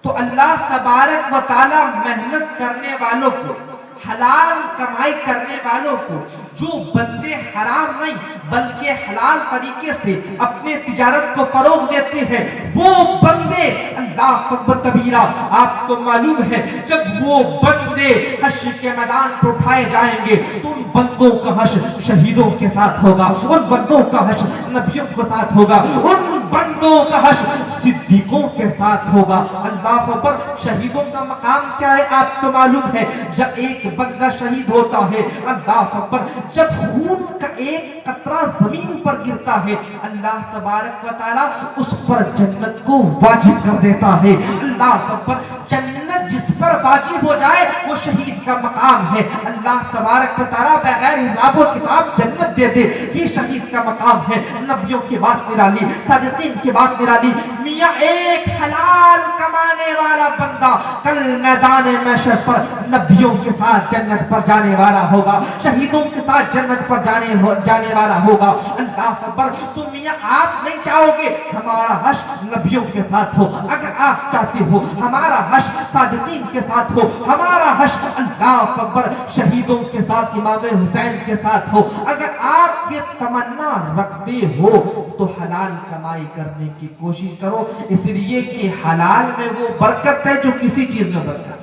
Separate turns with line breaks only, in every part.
تو اللہ تبارک و تعالی محنت کرنے والوں کو، حلال کمائی کرنے والوں کو، جو بندے حرام نہیں بلکہ حلال طریقے سے اپنے تجارت کو فروغ دیتے ہیں، وہ بندے اللہ اکبر کبیرہ، آپ کو معلوم ہے جب وہ بندے حشر کے میدان پر اٹھائے جائیں گے تو ان بندوں کا حشر شہیدوں کے ساتھ ہوگا، ان بندوں کا حشر نبیوں کے ساتھ ہوگا، ان بندوں کا حشر صدیقوں کے ساتھ ہوگا۔ اللہ اکبر۔ شہیدوں کا مقام کیا ہے آپ کو معلوم ہے؟ جب ایک بندہ شہید ہوتا ہے، اللہ اکبر، جب خون کا ایک قطرہ زمین پر گرتا ہے، اللہ تبارک و تعالی اس پر جنت کو واجب کر دیتا ہے۔ اللہ اکبر۔ جنت جس پر واجب ہو جائے وہ شہید کا مقام ہے۔ اللہ تبارک و تعالی بغیر حساب و کتاب جنت دے دے، یہ شہید کا مقام ہے۔ نبیوں کی بات نرالی، صادقین کی بات نرالی۔ میاں ایک حلال کمانے والا بندہ کل میدان محشر پر نبیوں کے ساتھ جنت پر جانے والا ہوگا، شہیدوں کے ساتھ جنت پر جانے والا ہوگا۔ اللہ اکبر۔ تو میاں آپ نہیں چاہو گے ہمارا حشر نبیوں کے ساتھ ہو، اگر آپ چاہتے ہو ہمارا حشر صادقین کے ساتھ ہو، ہمارا حشر اللہ اکبر شہیدوں کے ساتھ، امام حسین کے ساتھ ہو، اگر آپ یہ تمنا رکھتے ہو تو حلال کمائی کرنے کی کوشش کرو، اس لیے کہ حلال میں وہ برکت ہے جو کسی چیز میں برکت ہے۔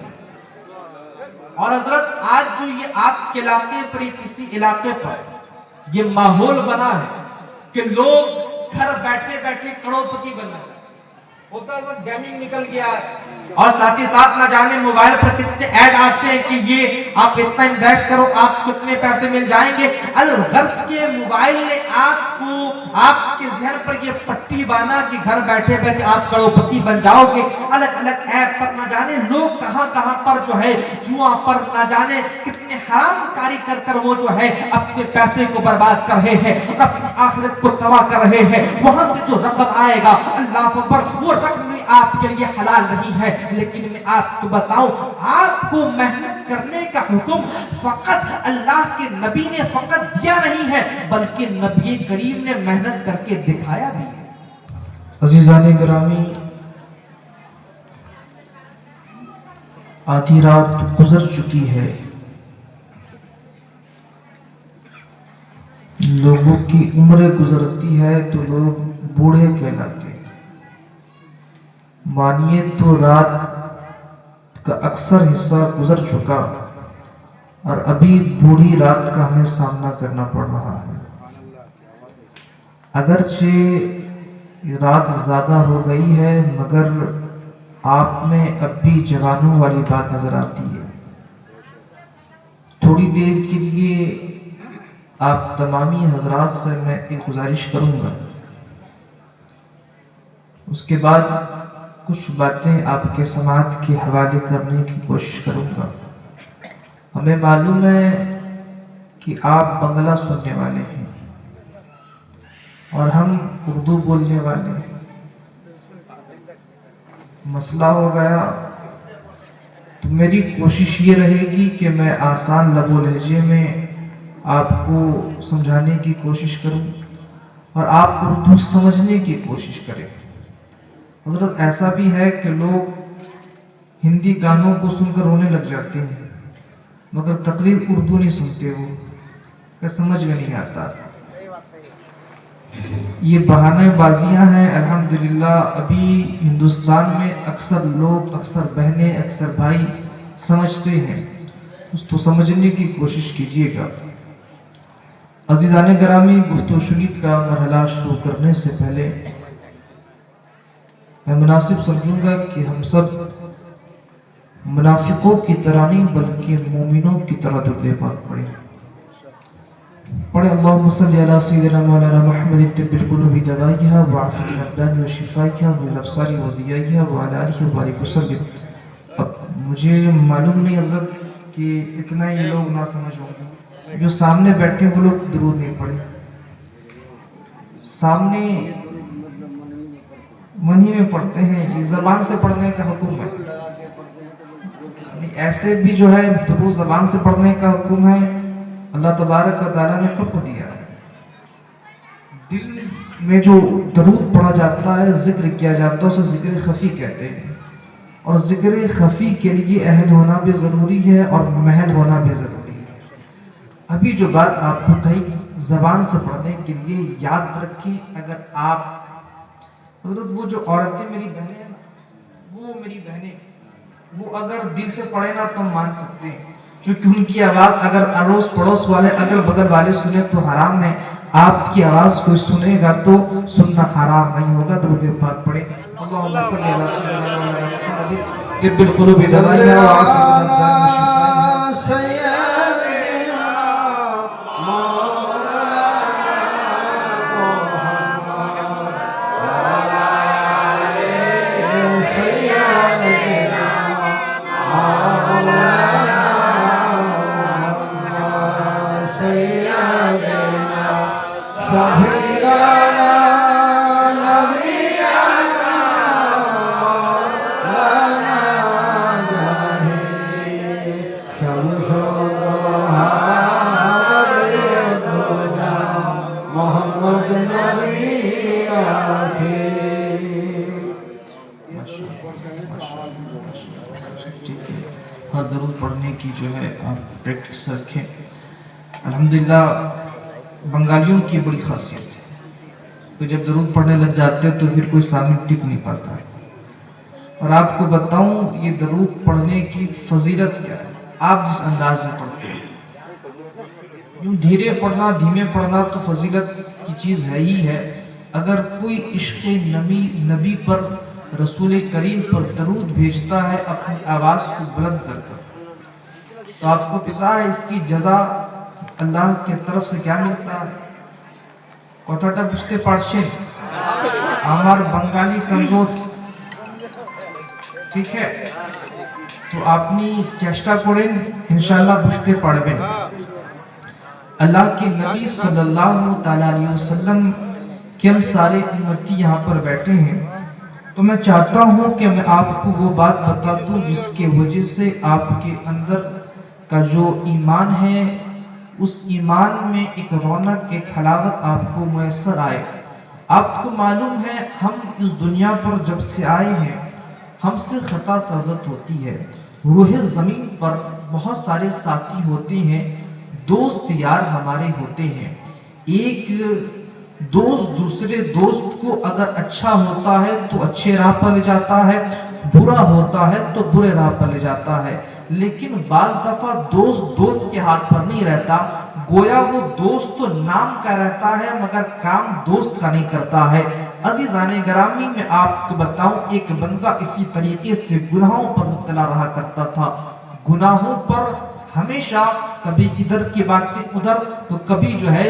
اور حضرت آج جو یہ آپ کے علاقے پر، کسی علاقے پر یہ ماحول بنا ہے کہ لوگ گھر بیٹھے بیٹھے کروڑپتی بن رہے ہیں، ہوتا ہے گیمنگ نکل گیا ہے، اور ساتھ ہی ساتھ نہ جانے موبائل پر کتنے ایڈ آتے ہیں کہ یہ آپ اتنا انویسٹ کرو آپ کتنے پیسے مل جائیں گے۔ الغرض کے موبائل نے آپ کو، آپ کے ذہن پر یہ پٹی بانا کہ گھر بیٹھے بیٹھے آپ کروڑپتی بن جاؤ گے۔ الگ الگ ایپ پر نہ جانے لوگ کہاں کہاں پر جو ہے جوا پر نہ جانے کتنے حرام کاری کر کر وہ جو ہے اپنے پیسے کو برباد کر رہے ہیں اور اپنی آخرت کو تباہ کر رہے ہیں۔ وہاں سے جو رقم آئے گا اللہ اکبر، وہ رقم بھی آپ کے لیے حلال نہیں ہے، لیکن میں آپ کو بتاؤں آپ کو محنت کرنے کا حکم فقط اللہ کے نبی نے فقط دیا نہیں ہے بلکہ نبی کریم نے محنت کر کے دکھایا بھی ہے۔
عزیزان گرامی، آدھی رات گزر چکی ہے، لوگوں کی عمریں گزرتی ہے تو لوگ بوڑھے کہلاتے ہیں۔ مانیے تو رات کا اکثر حصہ گزر چکا اور ابھی بوڑھی رات کا ہمیں سامنا کرنا پڑ رہا ہے۔ اگرچہ رات زیادہ ہو گئی ہے مگر آپ میں اب بھی جوانوں والی بات نظر آتی ہے۔ تھوڑی دیر کے لیے آپ تمامی حضرات سے میں ایک گزارش کروں گا، اس کے بعد کچھ باتیں آپ کے سماعت کے حوالے کرنے کی کوشش کروں گا۔ ہمیں معلوم ہے کہ آپ بنگلہ سننے والے ہیں اور ہم اردو بولنے والے ہیں۔ مسئلہ ہو گیا تو میری کوشش یہ رہے گی کہ میں آسان لب و لہجے میں آپ کو سمجھانے کی کوشش کروں اور آپ اردو سمجھنے کی کوشش کریں۔ حضرت ایسا بھی ہے کہ لوگ ہندی گانوں کو سن کر رونے لگ جاتے ہیں مگر تقریر اردو نہیں سنتے، وہ کہ سمجھ میں نہیں آتا۔ یہ بہانہ بازیاں ہیں۔ الحمدللہ ابھی ہندوستان میں اکثر لوگ، اکثر بہنیں، اکثر بھائی سمجھتے ہیں، اس کو سمجھنے کی کوشش کیجیے گا۔ عزیزان گرامی، گفت و شنید کا مرحلہ شروع کرنے سے پہلے میں مناسب سمجھوں گا کہ ہم سب منافقوں کی طرح نہیں بلکہ مومنوں کی طرح درود پاک پڑھیں۔ پڑھیں اللہم صلی علی سیدنا مولانا محمد طب القلوب دوائیہا وعافیت الابدان وشفائیہا والابصار ودیائیہا وعلی آلہ وبارک وسلم۔ اب مجھے معلوم نہیں حضرت کہ اتنا یہ لوگ نہ سمجھ ہوں گے، جو سامنے بیٹھے وہ لوگ درود نہیں پڑھیں، سامنے منہی میں پڑھتے ہیں، یہ زبان سے پڑھنے کا حکم ہے، ایسے بھی جو ہے درود زبان سے پڑھنے کا حکم ہے، اللہ تبارک و تعالیٰ نے حکم دیا ہے۔ دل میں جو درود پڑھا جاتا ہے، ذکر کیا جاتا ہے، اسے ذکر خفی کہتے ہیں۔ اور ذکر خفی کے لیے اہل ہونا بھی ضروری ہے اور محل ہونا بھی ضروری ہے۔ ابھی جو بات آپ کو کہی زبان سے پڑھنے کے لیے یاد رکھیں، اگر آپ حضرت وہ جو عورتیں میری بہنیں ہیں نا، وہ میری بہنیں وہ اگر دل سے پڑھے نا تو مان سکتے ہیں، کیونکہ ان کی آواز اگر اڑوس پڑوس والے اگل بغل والے سنے تو حرام ہے، آپ کی آواز کوئی سنے گا تو سننا حرام نہیں ہوگا۔ درود پاک پڑھیں۔ اللہم صلی علی سیدنا محمد طب القلوب دوائیہا وعافیت الابدان وشفائیہا۔ ہر درود پڑھنے کی جو ہے آپ پریکٹس رکھیں۔ الحمدللہ بنگالیوں کی بڑی خاصیت ہے، تو جب درود پڑھنے لگ جاتے تو پھر کوئی سامنے ٹک نہیں پاتا ہے۔ اور آپ کو بتاؤں یہ درود پڑھنے کی فضیلت کیا ہے، آپ جس انداز میں پڑھتے ہیں، یوں دھیرے پڑھنا دھیمے پڑھنا تو فضیلت کی چیز ہے ہی ہے۔ اگر کوئی عشق نبی پر رسول کریم پر درود بھیجتا ہے اپنی آواز کو بلند کر کر، تو آپ کو پتا ہے اس کی جزا اللہ کی طرف سے کیا ملتا ہے؟ کتھاٹا بجھتے پارشن ہمار بنگالی کمزور، ٹھیک ہے، تو اپنی چیشٹا کریں انشاءاللہ بجھتے پڑھیں۔ اللہ کے نبی صلی اللہ علیہ وسلم کہ ہم سارے امتی یہاں پر بیٹھے ہیں، تو میں چاہتا ہوں کہ میں آپ کو وہ بات بتا دوں جس کے وجہ سے آپ کے اندر کا جو ایمان ہے اس ایمان میں ایک رونق ایک حلاوت آپ کو میسر آئے۔ آپ کو معلوم ہے ہم اس دنیا پر جب سے آئے ہیں ہم سے خطا سرزد ہوتی ہے، روح زمین پر بہت سارے ساتھی ہوتے ہیں، دوست یار ہمارے ہوتے ہیں۔ ایک دوست دوسرے دوست کو اگر اچھا ہوتا ہے تو اچھے راہ پر لے جاتا ہے، برا ہوتا ہے تو برے راہ پر لے جاتا ہے، لیکن بعض دفعہ دوست دوست کے ہاتھ پر نہیں رہتا، گویا وہ دوست تو نام کا رہتا ہے مگر کام دوست کا نہیں کرتا ہے۔ عزیزان گرامی میں آپ کو بتاؤں ایک بندہ اسی طریقے سے گناہوں پر مبتلا رہا کرتا تھا، گناہوں پر ہمیشہ کبھی ادھر کی باتیں ادھر، تو کبھی جو ہے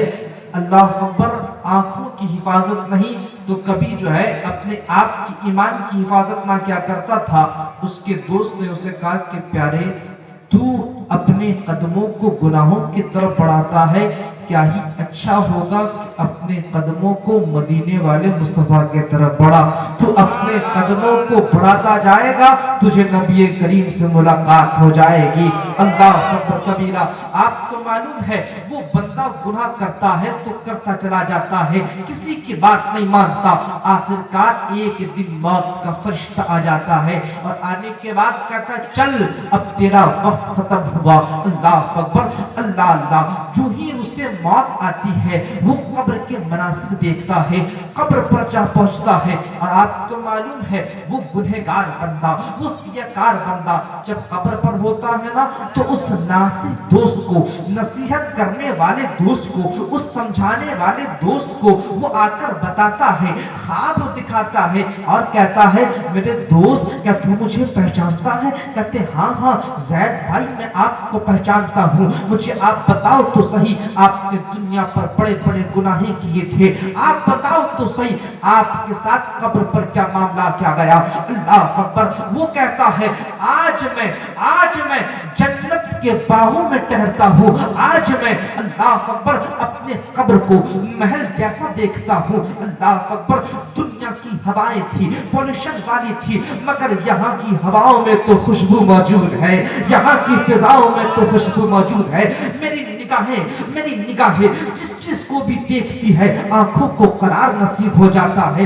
اللہ اکبر آنکھوں کی حفاظت نہیں تو کبھی جو ہے اپنے آپ کی ایمان کی حفاظت نہ کیا کرتا تھا۔ اس کے دوست نے اسے کہا کہ پیارے تو اپنے قدموں کو گناہوں کی طرف بڑھاتا ہے، کیا ہی اچھا ہوگا کہ اپنے قدموں کو مدینے والے مصطفیٰ کے طرف بڑھا، تو اپنے قدموں کو بڑھاتا جائے گا تجھے نبی کریم سے ملاقات ہو جائے گی۔ اللہ اکبر کبیرہ۔ آپ کو معلوم ہے وہ بندہ گناہ کرتا ہے تو کرتا چلا جاتا ہے، کسی کی بات نہیں مانتا، آخرکار ایک دن موت کا فرشتہ آ جاتا ہے اور آنے کے بعد کہتا چل اب تیرا وقت ختم ہوا۔ اللہ اکبر اللہ اللہ۔ جو ہی اسے موت آتی ہے وہ قبر کے مناظر دیکھتا ہے، قبر پر جا پہنچتا ہے، اور آپ کو معلوم ہے وہ گنہگار بندہ، وہ سیاکار بندہ جب قبر پر ہوتا ہے نا تو اس ناصح دوست کو، نصیحت کرنے والے دوست کو، اس سمجھانے والے دوست کو وہ آ کر بتاتا ہے، خواب دکھاتا ہے اور کہتا ہے میرے دوست کیا تو مجھے پہچانتا ہے؟ کہتے ہاں ہاں زید بھائی میں آپ کو پہچانتا ہوں، مجھے آپ بتاؤ تو صحیح آپ نے دنیا پر بڑے بڑے گناہیں کیے تھے، آپ بتاؤ تو صحیح آپ کے ساتھ قبر پر کیا معاملہ کیا گیا؟ اللہ اکبر۔ وہ کہتا ہے آج میں جنت کے باغوں میں ٹہرتا ہوں، آج میں اللہ اکبر اپنے قبر کو محل جیسا دیکھتا ہوں۔ اللہ اکبر۔ دنیا کی ہوائیں تھی پولوشن والی تھی مگر یہاں کی ہواؤں میں تو خوشبو موجود ہے، یہاں کی فضاؤں میں تو خوشبو موجود ہے۔ میری نگاہیں جس چیز کو بھی دیکھتی ہے آنکھوں کو قرار نصیب ہو جاتا ہے۔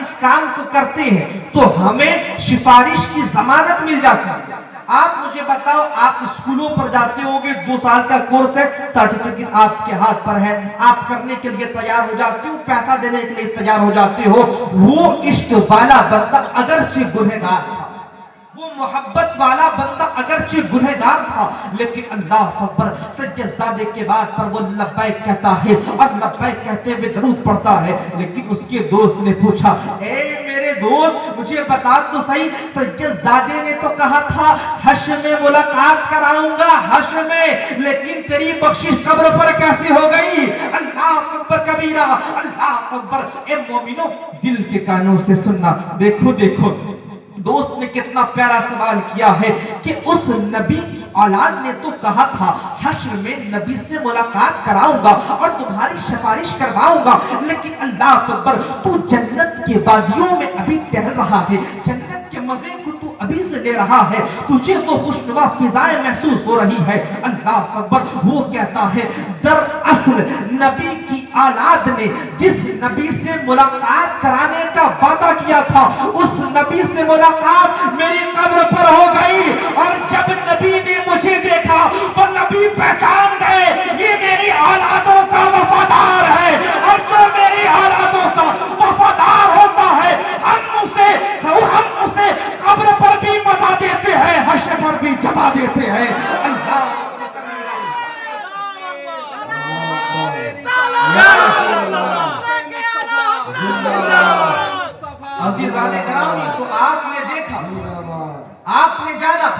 اس کام کو کرتے ہیں تو ہمیں سفارش کی ضمانت مل جاتی ہے۔ آپ مجھے بتاؤ، آپ اسکولوں پر جاتے ہوگے، 2 سال کا کورس ہے، سرٹیفکیٹ آپ کے ہاتھ پر ہے، آپ کرنے کے لیے تیار ہو جاتے ہو، پیسہ دینے کے لیے تیار ہو جاتے ہو۔ وہ عشق والا بندہ اگرچہ گنہگار تھا، وہ محبت والا بندہ اگرچہ گنہگار تھا، لیکن اللہ اکبر سجدہ زادے کے بعد پر وہ لبیک کہتا ہے اور لبیک کہتے ہوئے درود پڑھتا ہے۔ لیکن اس کے دوست نے پوچھا، اے میرے دوست مجھے بتا تو صحیح، سجدہ زادے نے تو کہا تھا حشر میں ملاقات کراؤں گا، حشر میں، لیکن تیری بخشش قبر پر کیسے ہو گئی؟ اللہ اکبر کبیرہ، اللہ اکبر۔ اے مومنوں، دل کے کانوں سے سننا، دیکھو دیکھو دوست نے کتنا پیارا سوال کیا ہے کہ اس نبی کی اولاد نے تو کہا تھا حشر میں نبی سے ملاقات کراؤں گا اور تمہاری سفارش کرواؤں گا، لیکن اللہ اکبر تو جنت کے وادیوں میں ابھی ٹہل رہا ہے، جنت کے مزے کو تو ابھی سے لے رہا ہے، تجھے وہ خوشنما فضائیں محسوس ہو رہی ہے۔ اللہ اکبر۔ وہ کہتا ہے دراصل نبی کی اولاد نے جس نبی سے ملاقات کرانے کا وعدہ کیا تھا، اس نبی سے ملاقات میری قبر پر ہو گئی، اور جب نبی نے مجھے دیکھا تو نبی پہچان گئے یہ میری اولادوں کا وفادار ہے، اور جو میری اولادوں کا وفادار ہوتا ہے ہم اسے قبر پر بھی مزہ دیتے ہیں، حشر پر بھی جزا دیتے ہیں۔ اللہ عزیزان کرام، تو آپ نے دیکھا، آپ نے جانا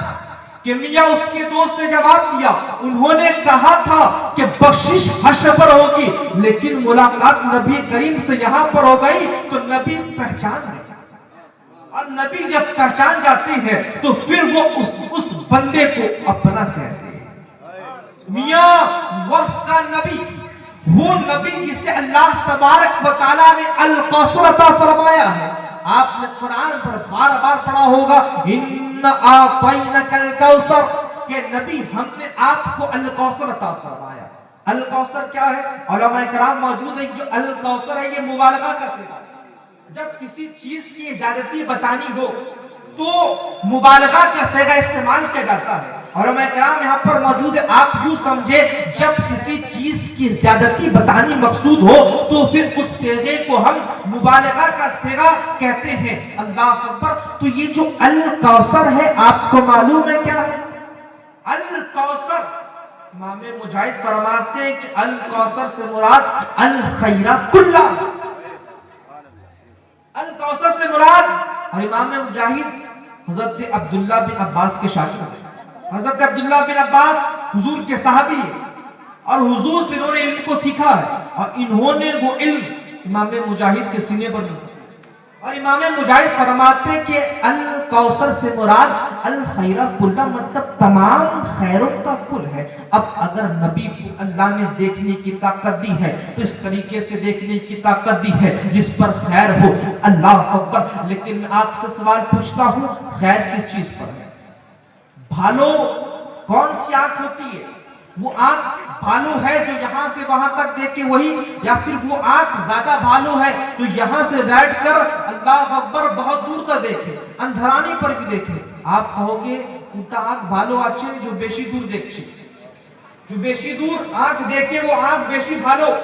کہ میاں اس کے دوست نے جواب دیا، انہوں نے کہا تھا کہ بخشش حشر پر ہوگی، لیکن ملاقات نبی کریم سے یہاں پر ہو گئی، تو نبی پہچان گئے، اور نبی جب پہچان جاتے ہیں تو پھر وہ اس بندے کو اپنا کہتے ہیں۔ میاں وقت کا نبی، وہ نبی جسے اللہ تبارک و تعالیٰ نے الکوثر عطا فرمایا ہے، آپ نے قرآن پر بار بار پڑھا ہوگا اِنَّا أَعْطَيْنَكَ الْكَوْثَرَ، کہ نبی ہم نے آپ کو الکوثر عطا فرمایا۔ الکوثر کیا ہے؟ علماء کرام موجود ہیں، جو الکوثر ہے یہ مبالغہ کا صیغہ ہے۔ جب کسی چیز کی زیادتی بتانی ہو تو مبالغہ کا صیغہ استعمال کیا جاتا ہے۔ علماء کرام یہاں پر موجود ہے، آپ یوں سمجھے جب کسی چیز کی زیادتی بتانی مقصود ہو تو پھر اس صیغے کو ہم مبالغہ کا صیغہ کہتے ہیں۔ اللہ اکبر۔ تو یہ جو الکوثر ہے آپ کو معلوم ہے کیا ہے؟ الکوثر، امام مجاہد فرماتے ہیں کہ الکوثر سے مراد الخیر کلہ، الکوثر سے مراد، اور امام مجاہد حضرت عبداللہ بن عباس کے شاگرد ہیں۔ حضرت عبداللہ بن عباس حضور کے صحابی ہیں، اور حضور سے انہوں نے علم کو سیکھا ہے، اور انہوں نے وہ علم امام مجاہد کے سینے پر لکھا، اور امام مجاہد فرماتے کہ الکوثر سے مراد الخیر کلہ، مطلب تمام خیروں کا کل ہے۔ اب اگر نبی کو اللہ نے دیکھنے کی طاقت دی ہے تو اس طریقے سے دیکھنے کی طاقت دی ہے جس پر خیر ہو۔ اللہ اکبر۔ لیکن میں آپ سے سوال پوچھتا ہوں، خیر کس چیز پر ہے؟ بھالو کون سی آنکھ ہوتی ہے؟ وہ آنکھ بھالو ہے جو یہاں سے وہاں تک دیکھے وہی، یا پھر وہ آنکھ زیادہ بھالو ہے جو یہاں سے بیٹھ کر اللہ اکبر بہت دور تک دیکھے، اندھرانی پر بھی دیکھے؟ آپ کہو گے کوتا آنکھ بھالو اچھے جو بیشی دور دیکھے، جو بیشی دور آنکھ دیکھے وہ آنکھ بیشی بھالو،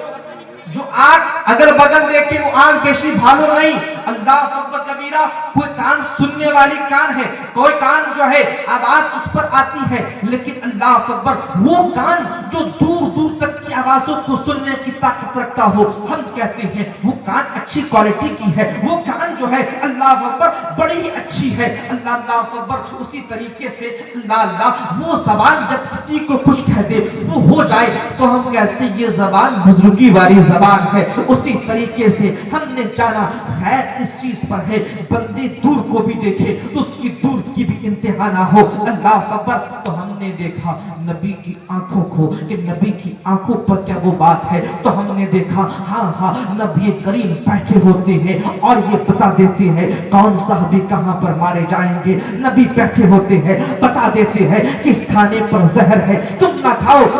جو آنکھ اگر بغل دیکھے وہ آنکھ بیشی بھالو نہیں۔ اللہ اکبر کبیرہ۔ کوئی کان سننے والی کان ہے، کوئی کان جو ہے آواز اس پر آتی ہے، لیکن اللہ اکبر وہ کان جو دور دور تک کی آوازوں کو سننے کی طاقت رکھتا ہو، ہم کہتے ہیں وہ کان اچھی کوالٹی کی ہے، وہ کان جو ہے اللہ اکبر بڑی اچھی ہے۔ اللہ اکبر۔ اسی طریقے سے اللہ وہ زبان جب کسی کو کچھ کہہ دے وہ ہو جائے تو ہم کہتے ہیں یہ زبان بزرگی والی زبان ہے۔ اسی طریقے سے ہم نے جانا خیر اس چیز پر ہے، بندے دور کو بھی دیکھے تو اس کی دور کی بھی انتہا نہ ہو۔ اللہ اکبر۔ تو ہم نے دیکھا نبی کی آنکھوں کو کہ نبی کی آنکھوں پر کیا وہ بات ہے، تو ہم نے دیکھا ہاں نبی کریم بیٹھے ہوتے ہیں اور یہ بتا دیتے ہیں کون صحابی کہاں پر مارے جائیں گے، نبی بیٹھے ہوتے ہیں بتا دیتے ہیں کس کھانے پر زہر ہے تم نہ کھاؤ۔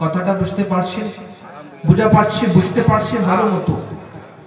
কথাটা বুঝতে পারছেন? বুঝা বুঝতে পারছেন ভালো মতো?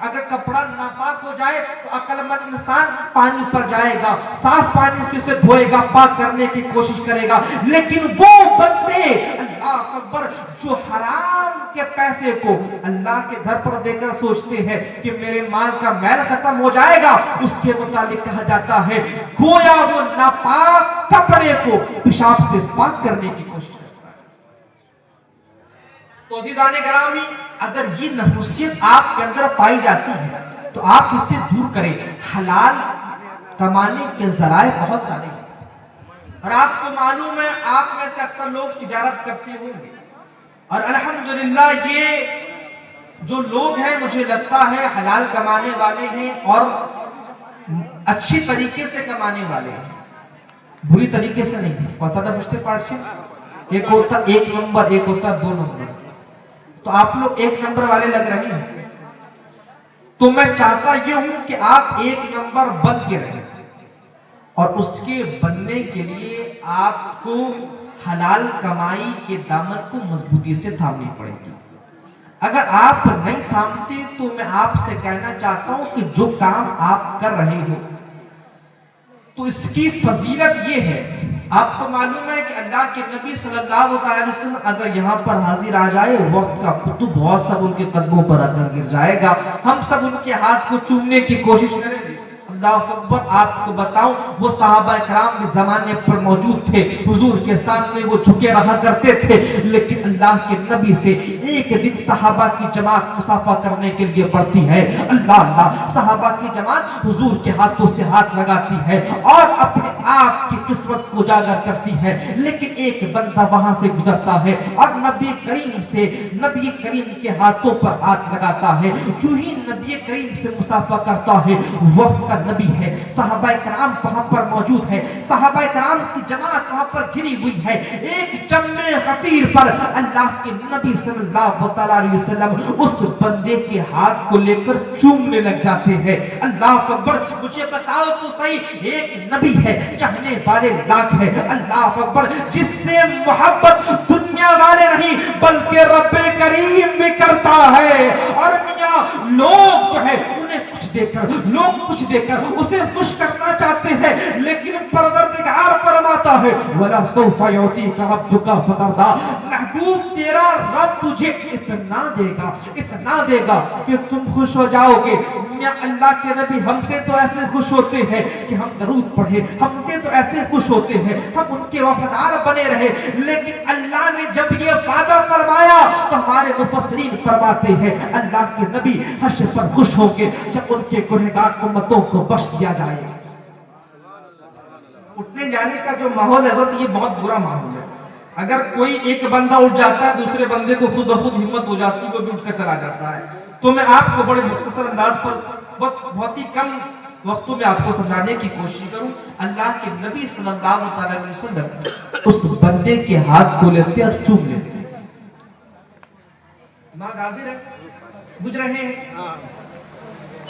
اگر کپڑا ناپاک ہو جائے تو عقل مند انسان پانی پر جائے گا، صاف پانی سے اسے دھوئے گا، پاک کرنے کی کوشش کرے گا. لیکن وہ بندے اللہ اکبر جو حرام کے پیسے کو اللہ کے گھر پر دے کر سوچتے ہیں کہ میرے مال کا میل ختم ہو جائے گا، اس کے متعلق کہا جاتا ہے گویا وہ ناپاک کپڑے کو پیشاب سے پاک کرنے کی کوشش کرتا ہے. تو عزیزان گرامی، اگر یہ نحوست آپ کے اندر پائی جاتی ہے تو آپ اسے دور کریں. حلال کمانے کے ذرائع بہت سارے ہیں اور آپ کو معلوم ہے آپ میں سے اکثر لوگ تجارت کرتے ہوں گے، اور الحمدللہ یہ جو لوگ ہیں مجھے لگتا ہے حلال کمانے والے ہیں اور اچھی طریقے سے کمانے والے ہیں، بری طریقے سے نہیں. پتہ تھا مجھتے پارشن ایک ہوتا 1 نمبر، ایک ہوتا 2 نمبر. تو آپ لوگ 1 نمبر والے لگ رہے ہیں. تو میں چاہتا یہ ہوں کہ آپ 1 نمبر بن کے رہیں، اور اس کے بننے کے لیے آپ کو حلال کمائی کے دامن کو مضبوطی سے تھامنی پڑے گی. اگر آپ نہیں تھامتے تو میں آپ سے کہنا چاہتا ہوں کہ جو کام آپ کر رہے ہو تو اس کی فضیلت یہ ہے. آپ کو معلوم ہے کہ اللہ کے نبی صلی اللہ علیہ وسلم اگر یہاں پر حاضر آ جائے، وقت کا تو بہت سب ان کے قدموں پر آ کر گر جائے گا. ہم سب ان کے ہاتھ کو چومنے کی کوشش کریں گے. اللہ اکبر. آپ کو بتاؤں وہ صحابہ کرام کے زمانے پر موجود تھے، حضور کے سامنے وہ جھکے رہا کرتے تھے، لیکن اللہ کے نبی سے ایک دن صحابہ کی جماعت مصافحہ کرنے کے لیے بڑھتی ہے. اللہ اللہ، صحابہ کی جماعت حضور کے ہاتھوں سے ہاتھ لگاتی ہے اور اپنے آپ کی قسمت کو اجاگر کرتی ہے. لیکن ایک بندہ وہاں سے گزرتا ہے اور نبی کریم کے ہاتھوں پر ہاتھ لگاتا ہے. جو ہی نبی کریم سے مصافحہ کرتا ہے، وقت کا نبی ہے، صحابہ کرام وہاں پر موجود ہے، صحابہ کرام کی جماعت وہاں پر گھری ہوئی ہے. ایک جمع غفیر پر اللہ کے نبی صلی اللہ علیہ وسلم اس بندے کے ہاتھ کو لے کر چومنے لگ جاتے ہیں. اللہ اکبر. مجھے بتاؤ تو صحیح، ایک نبی ہے، چاہنے والے لاکھ ہے. اللہ اکبر. جس سے محبت دنیا والے نہیں بلکہ رب کریم بھی کرتا ہے. اور لوگ جو ہے انہیں کچھ دے کر اسے خوش کرنا چاہتے ہیں، لیکن پروردگار فرماتا ہے وَلَا سَوْفَ يُعْطِيكَ رَبُّكَ فَتَرْضَىٰ. محبوب تیرا رب تجھے اتنا دے گا کہ تم خوش ہو جاؤ گے. اللہ کے نبی ہم سے تو ایسے خوش ہوتے ہیں کہ ہم درود پڑھیں، ہم سے تو ایسے خوش ہوتے ہیں ہم ان کے وفادار بنے رہے. لیکن اللہ نے جب یہ وعدہ فرمایا تو ہمارے مفسرین فرماتے ہیں اللہ کے نبی حشر پر خوش ہو کے جب ان کے گنہگار امتوں کو بخش دیا جائے. اٹھنے جانے کا جو ماحول ہے یہ بہت برا ماحول ہے. اگر کوئی ایک بندہ اٹھ جاتا ہے دوسرے بندے کو خود بخود ہمت ہو جاتی ہے، وہ بھی اٹھ کر چلا جاتا ہے. تو میں آپ کو بڑے مختصر انداز پر بہت ہی کم وقتوں میں آپ کو سمجھانے کی کوشش کروں. اللہ کے نبی صلی اللہ علیہ وسلم اس بندے کے ہاتھ کو لیتے اور چوم لیتے. دماغ حاضر ہے؟ بجھ رہے ہیں؟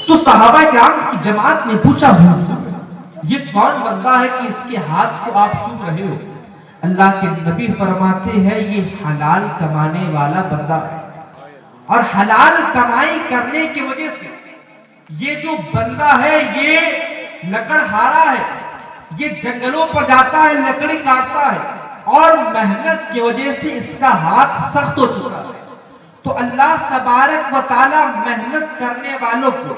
تو صحابہ کرام کی جماعت نے پوچھا حضور یہ کون بندہ ہے کہ اس کے ہاتھ کو آپ چوم رہے ہو؟ اللہ کے نبی فرماتے ہیں یہ حلال کمانے والا بندہ ہے، اور حلال کمائی کرنے کی وجہ سے یہ جو بندہ ہے یہ لکڑہارا ہے، یہ جنگلوں پر جاتا ہے، لکڑی کاٹتا ہے اور محنت کی وجہ سے اس کا ہاتھ سخت ہو چکا ہے. تو اللہ تبارک و تعالی محنت کرنے والوں کو،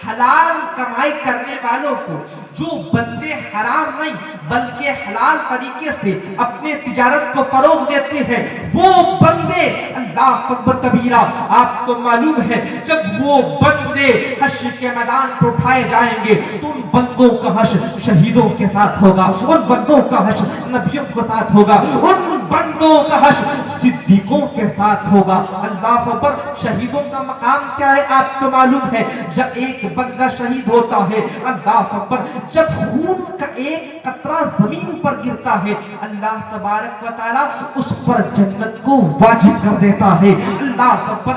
حلال کمائی کرنے والوں کو، جو بندے حرام نہیں بلکہ حلال طریقے سے اپنے تجارت کو فروغ دیتے ہیں، وہ بندے اللہ اکبر کبیرہ. آپ کو معلوم ہے جب وہ بندے حشر کے میدان پر اٹھائے جائیں گے تو ان بندوں کا حشر شہیدوں کے ساتھ ہوگا، ان بندوں کا حشر نبیوں کے ساتھ ہوگا، ان بندوں کا حشر صدیقوں کے ساتھ ہوگا. اللہ اکبر. شہیدوں کا مقام کیا ہے آپ کو معلوم ہے؟ جب ایک بندہ شہید ہوتا ہے، اللہ اکبر، جب خون کا ایک قطرہ زمین پر گرتا ہے اللہ تبارک و تعالی اس پر جنت کو واجب کر دیتا ہے. اللہ اکبر.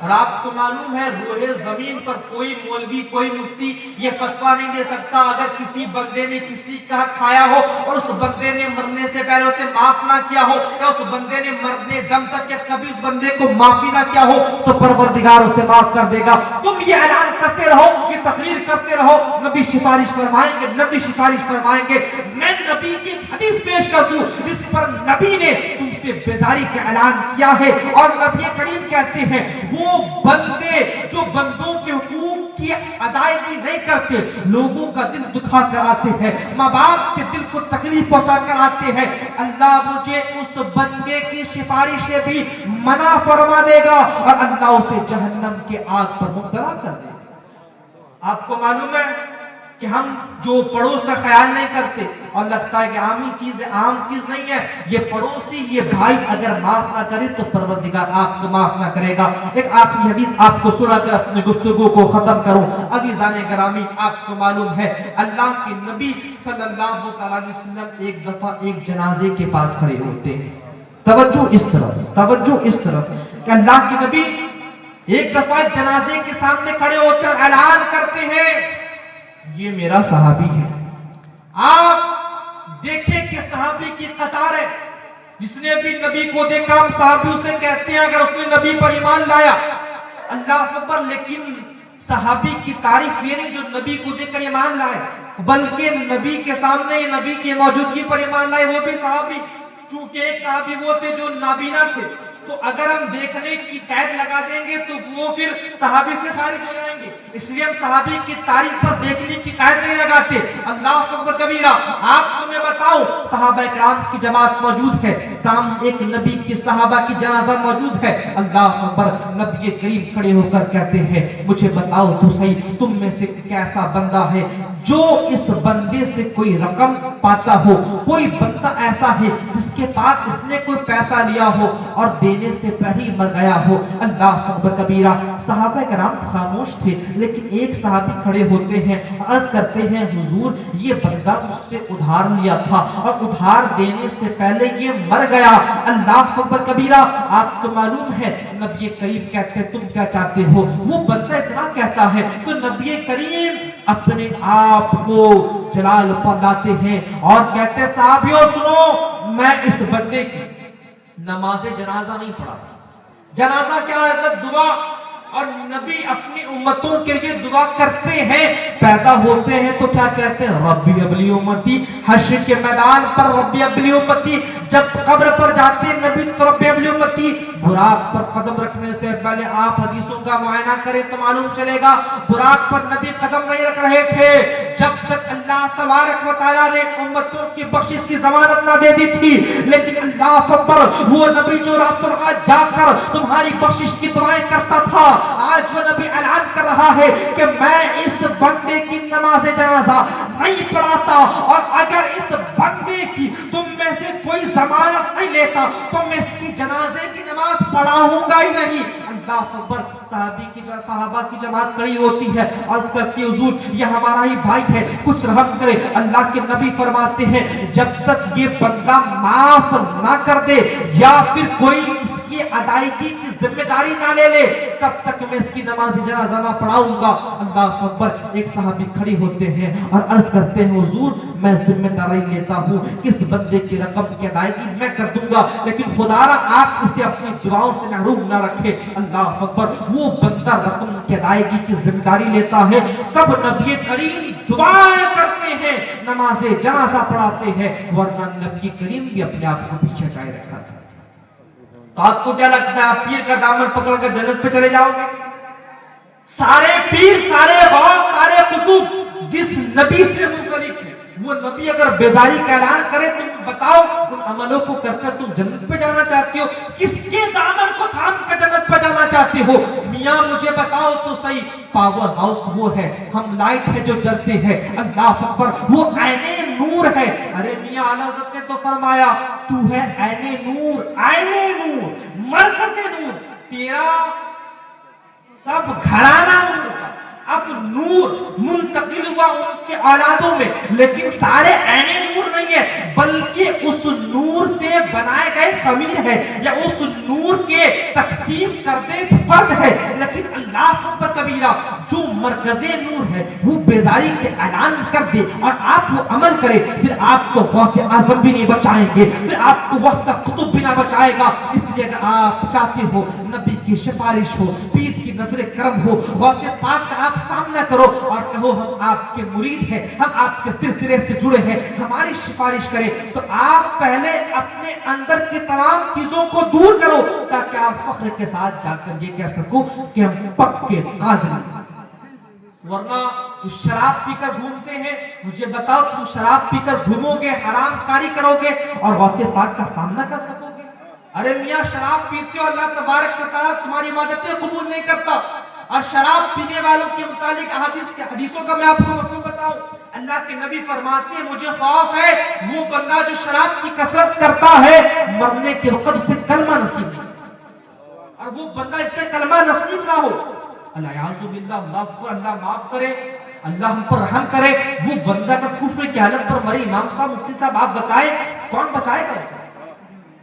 اور آپ کو معلوم ہے روح زمین پر کوئی مولوی کوئی مفتی یہ فتویٰ نہیں دے سکتا اگر کسی بندے نے کسی کا حق کھایا ہو اور اس بندے نے مرنے سے پہلے اسے معاف نہ کیا ہو یا اس بندے نے مرنے دم تک یا کبھی اس بندے کو معافی نہ کیا ہو تو پروردگار اسے معاف کر دے گا. تم یہ اعلان کرتے رہو, یہ تقریر کرتے رہو, نبی سفارش فرمائیں گے, نبی سفارش فرمائیں گے. میں نبی کی ایک حدیث پیش کر دوں جس پر نبی نے تم سے بیزاری کا اعلان کیا ہے اور نبی کریم کہتے ہیں وہ بندے جو بندوں کے حقوق کی ادائیگی نہیں کرتے, لوگوں کا دل دکھا کر آتے ہیں, ماں باپ کے دل کو تکلیف پہنچا کر آتے ہیں, اللہ مجھے اس بندے کی سفارش سے بھی منع فرما دے گا اور اللہ اسے جہنم کے آگ پر مبتلا کر دے گا. آپ کو معلوم ہے کہ ہم جو پڑوس کا خیال نہیں کرتے اور لگتا ہے کہ عامی چیز ہے, عام چیز نہیں ہے, یہ پڑوسی یہ بھائی اگر معاف نہ کرے تو پروردگار آپ کو معاف نہ کرے گا. ایک آخری حدیث آپ کو سنا کر اپنے گفتگو کو ختم کروں. عزیزان گرامی, آپ کو معلوم ہے اللہ کے نبی صلی اللہ علیہ وسلم ایک دفعہ ایک جنازے کے پاس کھڑے ہوتے ہیں. توجہ اس طرف کہ اللہ کے نبی ایک دفعہ جنازے کے سامنے کھڑے ہو کر اعلان کرتے ہیں یہ میرا صحابی ہے. آپ دیکھیں کہ صحابی کی قطار ہے, جس نے بھی نبی کو دیکھا ہم صحابیوں سے کہتے ہیں اگر اس نے نبی پر ایمان لایا اللہ اکبر, لیکن صحابی کی تعریف یہ نہیں جو نبی کو دیکھ کر ایمان لائے بلکہ نبی کے سامنے نبی کی موجودگی پر ایمان لائے وہ بھی صحابی. چونکہ ایک صحابی وہ تھے جو نابینا تھے تو اگر ہم دیکھنے کی قید لگا دیں گے تو وہ پھر صحابی سے خارج ہو جائیں گے, اس لیے ہم صحابی کی تاریخ پر دیکھنے کی قید نہیں لگاتے. اللہ اکبر کبیرہ. آپ کو میں بتاؤں صحابہ کرام کی جماعت موجود ہے, سامنے ایک نبی کی صحابہ کی جنازہ موجود ہے. اللہ اکبر. نبی کریم کھڑے ہو کر کہتے ہیں مجھے بتاؤ تو صحیح تم میں سے کیسا بندہ ہے جو اس بندے سے کوئی رقم پاتا ہو, کوئی بندہ ایسا ہے جس کے پاس اس نے کوئی پیسہ لیا ہو اور دینے سے پہلے مر گیا ہو. اللہ اکبر کبیرہ. صحابہ کرام خاموش تھے لیکن ایک صحابی کھڑے ہوتے ہیں, عرض کرتے ہیں حضور یہ بندہ مجھ سے ادھار لیا تھا اور ادھار دینے سے پہلے یہ مر گیا. اللہ اکبر کبیرہ. آپ کو معلوم ہے نبی کریم کہتے ہیں تم کیا چاہتے ہو, وہ بندہ اتنا کہتا ہے تو نبی کریم اپنے آپ کو جلال پر لاتے ہیں اور کہتے ہیں صحابیوں سنو, میں اس بندے کی نماز جنازہ نہیں پڑھا. جنازہ کیا ہے؟ دعا. اور نبی اپنی امتوں کے لیے دعا کرتے ہیں. پیدا ہوتے ہیں تو کیا کہتے ہیں ربی ابلی امتی. حشر کے میدان پر ربی ابلی امتی. جب قبر پر جاتے ہیں نبی تو ربی ابلی امتی. براق پر قدم رکھنے سے پہلے آپ حدیثوں کا معائنہ کریں تو معلوم چلے گا براق پر نبی قدم نہیں رکھ رہے تھے جب تک اللہ تبارک و تعالیٰ نے امتوں کی بخشش کی ضمانت نہ دے دی تھی. لیکن اللہ اکبر, وہ نبی جو رات و رات جا کر تمہاری بخشش کی دعائیں کرتا تھا, آج وہ نبی اعلان کر رہا ہے کہ میں اس بندے کی نماز جنازہ نہیں پڑھاتا اور اگر اس بندے کی تم میں سے کوئی ضمانت نہیں لیتا تو میں اس کی جنازے کی نماز پڑھاؤں گا ہی نہیں. اللہ اکبر. صحابہ کی جماعت کھڑی ہوتی ہے, عرض کرتی ہے حضور یہ ہمارا ہی بھائی ہے کچھ رحم کرے. اللہ کے نبی فرماتے ہیں جب تک یہ بندہ معاف نہ کر دے یا پھر کوئی اس کی ادائیگی کی ذمہ داری نہ لے لے تب تک میں اس کی نماز جنازہ نہ پڑھاؤں گا. اللہ اکبر. ایک صحابی کھڑے ہوتے ہیں اور عرض کرتے ہیں حضور میں ذمہ داری لیتا ہوں اس بندے کی رقم کی ادائیگی میں کر دوں گا لیکن خدا را آپ اسے اپنی دعاؤں سے محروم نہ رکھے. اللہ اکبر. وہ بندہ رقم کی ادائیگی کی ذمہ داری لیتا ہے کب نبی کریم دعائیں کرتے ہیں نماز جنازہ پڑھاتے ہیں, ورنہ نبی کریم بھی اپنے آپ کو پیچھے ہٹائے رکھا تھا. تو آپ کو کیا لگتا ہے آپ پیر کا دامن پکڑ کر جنت پہ چلے جاؤ گے؟ سارے پیر سارے غوث سارے قطب جس نبی سے منسلک ہیں وہ نبی اگر بیداری کا اعلان کرے تم بتاؤ ان عملوں کو کر کر تم جنت پہ جانا چاہتے ہو؟ کس کے دامن کو تھام کر جنت پہ جانا چاہتے ہو؟ میاں مجھے بتاؤ تو صحیح. پاور ہاؤس وہ ہے, ہم لائٹ ہے جو جلتے ہیں. اللہ اکبر. وہ عین نور ہے. ارے میاں اعلیٰ حضرت نے تو فرمایا تو ہے عین نور, عین نور, مرکز نور, تیرا سب گھرانہ نور. اب نور منتقل ہوا ان کے اولادوں میں لیکن سارے عین نور نہیں ہے بلکہ اس نور سے بنائے گئے خمیر ہے یا اس نور کے تقسیم کردے فرد ہے. لیکن اللہ اکبر کبیرہ جو مرکز نور ہے وہ بیزاری کے اعلان کر دے اور آپ وہ عمل کرے, پھر آپ کو غوث اعظم بھی نہیں بچائیں گے, پھر آپ کو وقت قطب بھی نہ بچائے گا. اس لیے اگر آپ چاہتے ہو نبی کی سفارش ہو, پیر کی نظر کرم ہو, غوث پاک کا آپ سامنا کرو اور کہو ہم آپ کے مرید ہیں, ہم آپ کے سلسلے سے جڑے ہیں, ہماری سفارش کریں, تو آپ پہلے اپنے اندر کی تمام چیزوں کو دور کرو تاکہ آپ فخر کے ساتھ جا کر یہ کہہ سکو کہ ہم پکے قادر ہیں. ورنہ تو شراب پی کر گھومتے ہیں, مجھے بتاؤ تم شراب پی کر گھومو گے, حرام کاری کرو گے اور غوث پاک کا سامنا کر سکو گے؟ ارے میاں شراب پیتے ہو, اللہ تبارک و تعالیٰ تمہاری عبادتیں قبول نہیں کرتا. اور شراب پینے والوں کے متعلق حدیثوں کا میں آپ کو مفہوم بتاؤں. اللہ کے نبی فرماتے ہیں مجھے خوف ہے وہ بندہ جو شراب کی کثرت کرتا ہے مرنے کے وقت اسے کلمہ نصیب نہیں, اور وہ بندہ اس سے کلمہ نصیب نہ ہو, اللہ یعوذ باللہ, اللہ معاف کرے, اللہ ہم پر رحم کرے, وہ بندہ کا کفر کی حالت پر مرے. امام صاحب, مفتی صاحب, آپ بتائیں کون بچائے گا اسے؟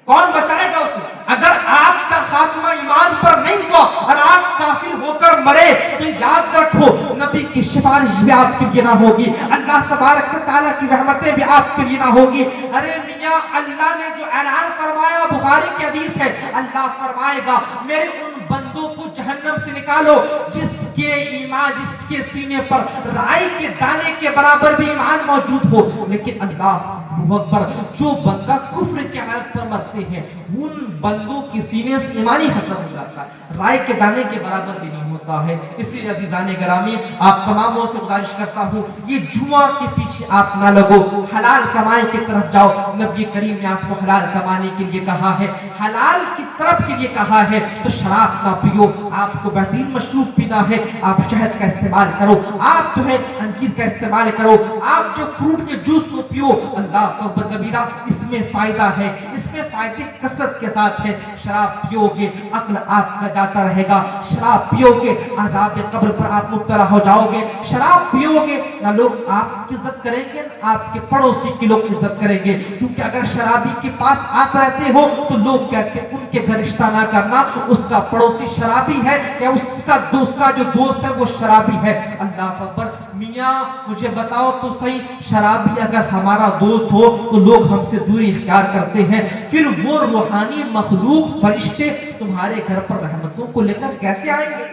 کون بچائے گا اسے؟ اگر آپ کا خاتمہ ایمان پر نہیں ہوا اور آپ کافر ہو کر مرے تو یاد رکھو نبی کی سفارش بھی آپ کے لیے نہ ہوگی, اللہ تبارک و تعالیٰ کی رحمتیں بھی آپ کے لیے نہ ہوگی. ارے میاں اللہ نے جو اعلان فرمایا بخاری کی حدیث ہے, اللہ فرمائے گا میرے ان بندوں کو جہنم سے نکالو جس کے ایمان, جس کے سینے پر رائی کے دانے کے برابر بھی ایمان موجود ہو, لیکن اللہ اکبر جو بندہ کفر کی حالت پر مرتے ہیں ان بندوں کی سینے سے ایمانی ختم ہو جاتا ہے, رائے کے دانے کے برابر بھی نہیں ہوتا ہے. اس لیے عزیزان گرامی آپ تماموں سے گزارش کرتا ہوں یہ جوا کے پیچھے آپ نہ لگو, حلال کمائی کی طرف جاؤ. نبی کریم نے آپ کو حلال کمانے کے لیے کہا ہے, حلال کی طرف کے لیے کہا ہے, تو شراب نہ پیو, آپ کو بہترین مشروب پینا ہے, آپ شہد کا استعمال کرو, آپ جو ہے انجیر کا استعمال کرو, آپ جو فروٹ کے جوس کو پیو. اللہ اکبر کبیرہ, اس میں فائدہ ہے, اس میں فائدے کثرت کے ساتھ ہے. شراب پیو گے عقل آپ کا جاتا رہے گا, شراب پیو گے عذاب قبر پر آپ مبتلا ہو جاؤ گے, شراب پیو گے نہ لوگ آپ کی عزت کریں گے نہ آپ کے پڑوسی کی لوگ عزت کریں گے, کیونکہ اگر شرابی کے پاس آپ رہتے ہو تو لوگ کہتے ہیں ان کے گھر رشتہ نہ کرنا, اس کا پڑوسی شرابی ہے یا اس کا دوسرا جو دوست ہے وہ شرابی ہے. اللہ اکبر. میاں مجھے بتاؤ تو صحیح, شرابی اگر ہمارا دوست ہو تو لوگ ہم سے دوری اختیار کرتے ہیں, پھر وہ روحانی مخلوق فرشتے تمہارے گھر پر رحمتوں کو لے کر کیسے آئیں گے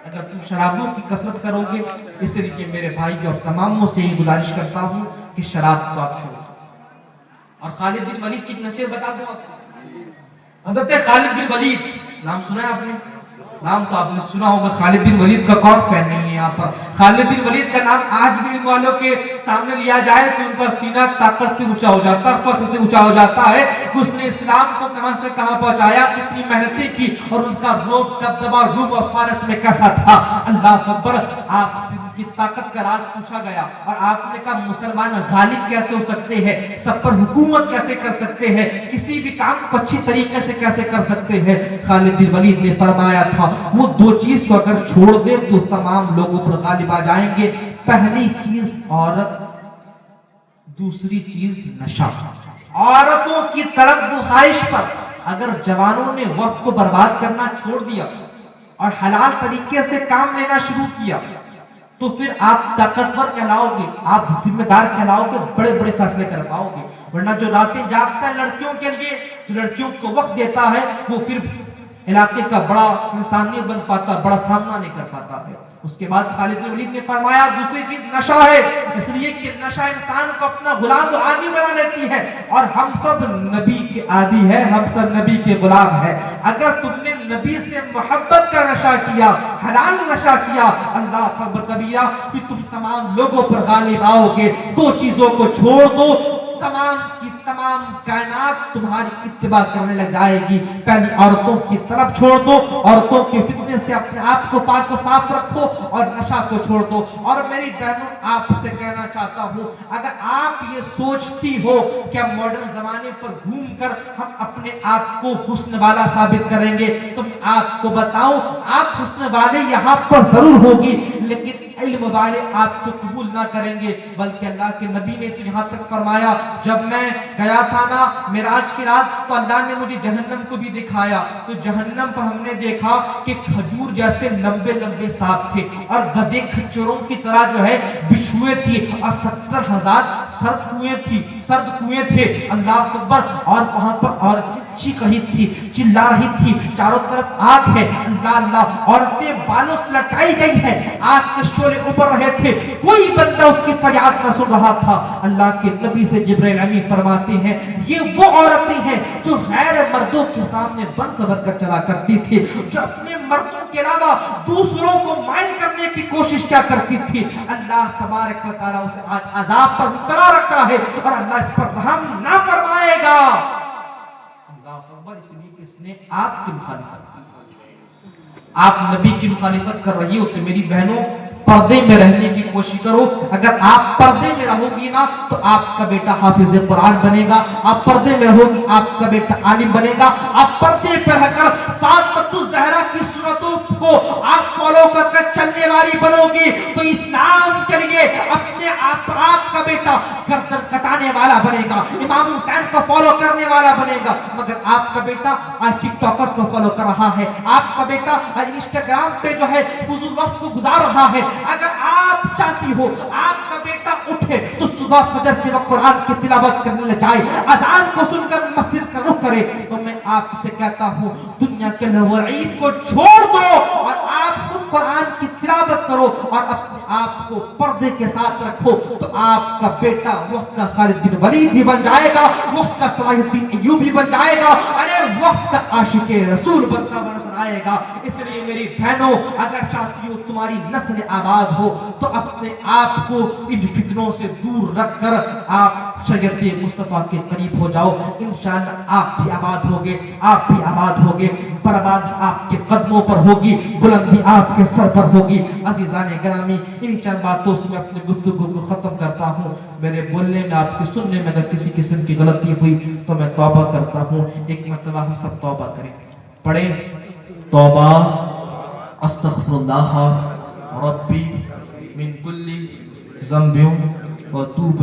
اگر تم شرابوں کی کثرت کرو گے؟ اس لیے میرے بھائی اور تماموں سے یہ گزارش کرتا ہوں کہ شراب کو آپ چھوڑو. اور خالد بن ولید کی نصیحت بتا دوں آپ کو. حضرت خالد بن ولید نام سنا ہے آپ نے؟ نام تو آپ نے سنا ہوگا. خالد بن ولید کا کون فین نہیں ہے یہاں پر؟ خالد بن ولید کا نام آج بھی علم والوں کے سامنے لیا جائے تو ان کا سینہ طاقت سے اونچا ہو جاتا ہے, فخر سے اونچا ہو جاتا ہے. اس نے اسلام کو کہاں سے کہاں پہنچایا, کتنی محنتیں کی, اور ان کا روب دبدبا روم اور فارس میں کیسا تھا. اللہ اکبر. آپ سے کی طاقت کا راز پوچھا گیا اور آپ نے کہا مسلمان غالب کیسے ہو سکتے ہیں, سب پر حکومت کیسے کر سکتے ہیں, کسی بھی کام کو اچھی طریقے سے کیسے کر سکتے ہیں. خالد بن ولید نے فرمایا تھا وہ دو چیز کو اگر چھوڑ دے تو تمام لوگوں پر غالب آ جائیں گے. پہلی چیز عورت, دوسری چیز نشہ. عورتوں کی طرف خواہش پر اگر جوانوں نے وقت کو برباد کرنا چھوڑ دیا اور حلال طریقے سے کام لینا شروع کیا تو پھر آپ طاقتور کہلاؤ گے, آپ ذمہ دار کہلاؤ گے, بڑے بڑے فیصلے کر پاؤ گے. ورنہ جو راتیں جاگتا ہے لڑکیوں کے لیے, جو لڑکیوں کو وقت دیتا ہے, وہ پھر علاقے کا بڑا انسان نہیں بن پاتا, بڑا سامنا نہیں کر پاتا ہے. اس کے بعد خالد بن ولید نے فرمایا دوسری چیز نشہ ہے, اس لیے کہ نشہ انسان کو اپنا غلام و عادی بنا لیتی ہے, اور ہم سب نبی کے عادی ہیں, ہم سب نبی کے غلام ہیں. اگر تم نے نبی سے محبت کا نشہ کیا, حلال نشہ کیا, اللہ اکبر کبیرہ, کہ تم تمام لوگوں پر غالب آؤ گے. دو چیزوں کو چھوڑ دو, تمام کی تمام کائنات تمہاری اتباع کرنے لگ جائے گی. پہلی عورتوں کی طرف چھوڑ دو, عورتوں کے فتنے سے اپنے آپ کو پاک و صاف رکھو, اور نشہ کو چھوڑ دو. اور میری بہنوں آپ سے کہنا چاہتا ہوں, اگر آپ یہ سوچتی ہو کہ ہم ماڈرن زمانے پر گھوم کر ہم اپنے آپ کو حسن والا ثابت کریں گے, تو میں آپ کو بتاؤں آپ حسن والے یہاں پر ضرور ہوگی, لیکن علم والے آپ کو قبول نہ کریں گے، بلکہ اللہ کے نبی نے تو یہاں تک فرمایا جب میں گیا تھا نا معراج کی رات تو اللہ نے مجھے جہنم کو بھی دکھایا، تو جہنم پر ہم نے دیکھا کہ کھجور جیسے لمبے لمبے سانپ تھے اور گدھے کھچوروں کی طرح جو ہے بچھوئے تھی اور 70,000 سرد کنویں تھے، اللہ اکبر، اور وہاں پر عورتیں چیخ رہی تھی، چلا رہی تھی، چاروں طرف آگ ہے، اللہ اللہ، عورتیں بالوں سے لٹکائی گئی ہے، آگ کے شعلے ابھر رہے تھے، کوئی بندہ اس کی فریاد نہ سن رہا تھا۔ اللہ کے نبی سے جبرائیل امین فرماتے ہیں یہ وہ عورتیں ہیں جو غیر مردوں کے سامنے بن سبر کر چلا کرتی تھی، جو اپنے مردوں کے علاوہ دوسروں کو مائل کرنے کی کوشش کیا کرتی تھی۔ اللہ تبارک و تعالیٰ اسے آج عذاب پر مبتلا رکھا ہے اور اللہ اس پر رحم نہ فرمائے گا۔ اللہ اکبر، اس لیے کہ اس نے آپ کی مخالفت کی، آپ نبی کی مخالفت کر رہی ہو تو میری بہنوں پردے میں رہنے کی کوشش کرو۔ اگر آپ پردے میں رہو گی نا تو آپ کا بیٹا حافظ قرآن بنے گا، آپ پردے میں رہو گی آپ کا بیٹا عالم بنے گا، آپ پردے پر رہ کر فاطمہ الزہرا کی سنتوں کو آپ فالو کر کر چلنے والی بنو گی تو اسلام کے لیے اپنے آپ کا بیٹا گردن کٹانے والا بنے گا، امام حسین کو فالو کرنے والا بنے گا۔ مگر آپ کا بیٹا آج ٹک ٹاکر کو فالو کر رہا ہے، آپ کا بیٹا انسٹاگرام پہ جو ہے فضول وقت کو گزار رہا ہے۔ اگر آپ چاہتی ہو آپ کا بیٹا اٹھے تو صبح فجر کے وقت قرآن کی تلاوت کرنے جائے، اذان کو سن کر مسجد کا رخ کرے، تو میں آپ سے کہتا ہوں دنیا کے لہو و عیب کو چھوڑ دو اور آپ خود قرآن کی تلاوت کرو اور اپنے آپ کو پردے کے ساتھ رکھو، تو آپ کا بیٹا وقت کا خالد بن ولید بھی بن جائے گا، وقت کا صلاح الدین ایوبی بن جائے گا، ارے وقت کا عاشق رسول بنتا نظر آئے گا۔ اس لیے میری بہنوں اگر چاہتی ہو تمہاری نسل آباد ہو تو اپنے آپ کو ان فتنوں سے دور رکھ کر آپ شریعت مصطفیٰ کے قریب ہو جاؤ، انشاءاللہ آپ بھی آباد ہوگے، آپ بھی آباد ہوگے، بربادی آپ کے قدموں پر ہوگی، بلندی آپ کے سر پر ہوگی۔ عزیزان گرامی، ان چند باتوں سے میں اپنے گفتگو کو ختم کرتا ہوں۔ میرے بولنے میں آپ کے سننے میں اگر کسی قسم کی غلطی ہوئی تو میں توبہ کرتا ہوں۔ ایک مرتبہ ہم سب توبہ کریں، پڑھیں توبہ استغفر اللہ ربی من کل ذنب و توب